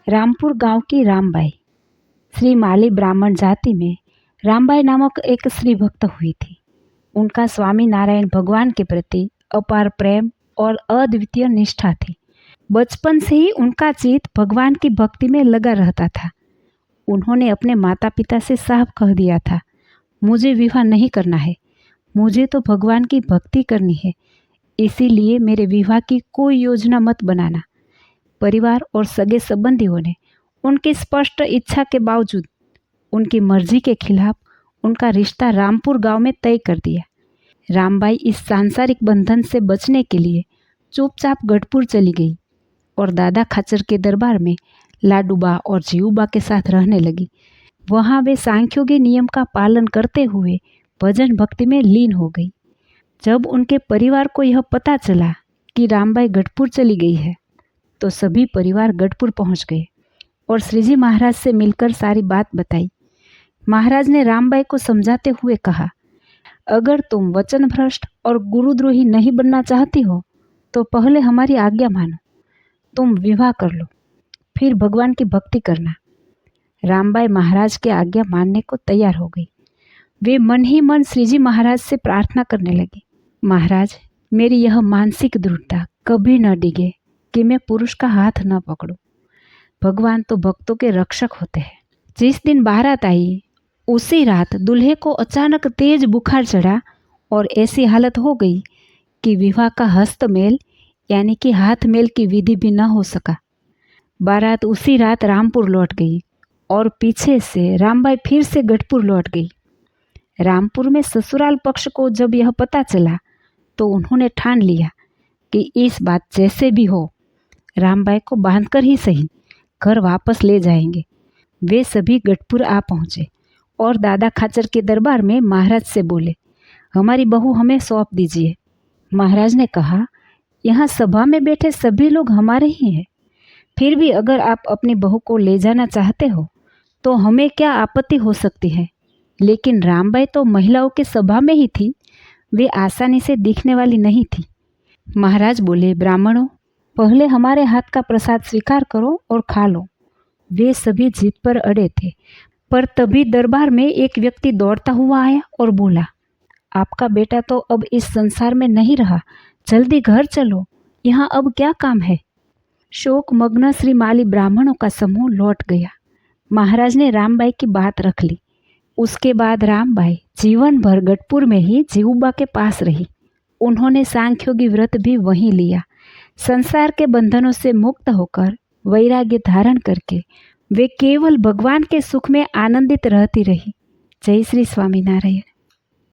रामपुर गांव की रामबाई। श्री माली ब्राह्मण जाति में रामबाई नामक एक स्त्री भक्त हुई थी। उनका स्वामी नारायण भगवान के प्रति अपार प्रेम और अद्वितीय निष्ठा थी। बचपन से ही उनका चित्त भगवान की भक्ति में लगा रहता था। उन्होंने अपने माता पिता से साफ कह दिया था, मुझे विवाह नहीं करना है, मुझे तो भगवान की भक्ति करनी है, इसीलिए मेरे विवाह की कोई योजना मत बनाना। परिवार और सगे संबंधियों ने उनकी स्पष्ट इच्छा के बावजूद उनकी मर्जी के खिलाफ उनका रिश्ता रामपुर गांव में तय कर दिया। रामबाई इस सांसारिक बंधन से बचने के लिए चुपचाप गढ़पुर चली गई और दादा खाचर के दरबार में लाडूबा और जीवूबा के साथ रहने लगी। वहाँ वे सांख्योगी नियम का पालन करते हुए भजन भक्ति में लीन हो गई। जब उनके परिवार को यह पता चला कि रामबाई गढ़पुर चली गई है तो सभी परिवार गढ़पुर पहुंच गए और श्रीजी महाराज से मिलकर सारी बात बताई। महाराज ने रामबाई को समझाते हुए कहा, अगर तुम वचन भ्रष्ट और गुरुद्रोही नहीं बनना चाहती हो तो पहले हमारी आज्ञा मानो, तुम विवाह कर लो, फिर भगवान की भक्ति करना। रामबाई महाराज की आज्ञा मानने को तैयार हो गई। वे मन ही मन श्रीजी महाराज से प्रार्थना करने लगी, महाराज मेरी यह मानसिक दृढ़ता कभी न डिगे कि मैं पुरुष का हाथ न पकड़ूं। भगवान तो भक्तों के रक्षक होते हैं। जिस दिन बारात आई उसी रात दूल्हे को अचानक तेज बुखार चढ़ा और ऐसी हालत हो गई कि विवाह का हस्तमेल यानी कि हाथ मेल की विधि भी न हो सका। बारात उसी रात रामपुर लौट गई और पीछे से रामबाई फिर से गढ़पुर लौट गई। रामपुर में ससुराल पक्ष को जब यह पता चला तो उन्होंने ठान लिया कि इस बात जैसे भी हो रामबाई को बांधकर ही सही घर वापस ले जाएंगे। वे सभी गढ़पुर आ पहुँचे और दादा खाचर के दरबार में महाराज से बोले, हमारी बहू हमें सौंप दीजिए। महाराज ने कहा, यहाँ सभा में बैठे सभी लोग हमारे ही हैं, फिर भी अगर आप अपनी बहू को ले जाना चाहते हो तो हमें क्या आपत्ति हो सकती है। लेकिन रामबाई तो महिलाओं की सभा में ही थी, वे आसानी से दिखने वाली नहीं थी। महाराज बोले, ब्राह्मणों पहले हमारे हाथ का प्रसाद स्वीकार करो और खा लो। वे सभी जिद पर अड़े थे, पर तभी दरबार में एक व्यक्ति दौड़ता हुआ आया और बोला, आपका बेटा तो अब इस संसार में नहीं रहा, जल्दी घर चलो, यहाँ अब क्या काम है। शोक मग्न श्री माली ब्राह्मणों का समूह लौट गया। महाराज ने रामबाई की बात रख ली। उसके बाद रामबाई जीवन भर गढ़पुर में ही जीवूबा के पास रही। उन्होंने सांख्योगी व्रत भी वहीं लिया। संसार के बंधनों से मुक्त होकर वैराग्य धारण करके वे केवल भगवान के सुख में आनंदित रहती रही। जय श्री स्वामीनारायण।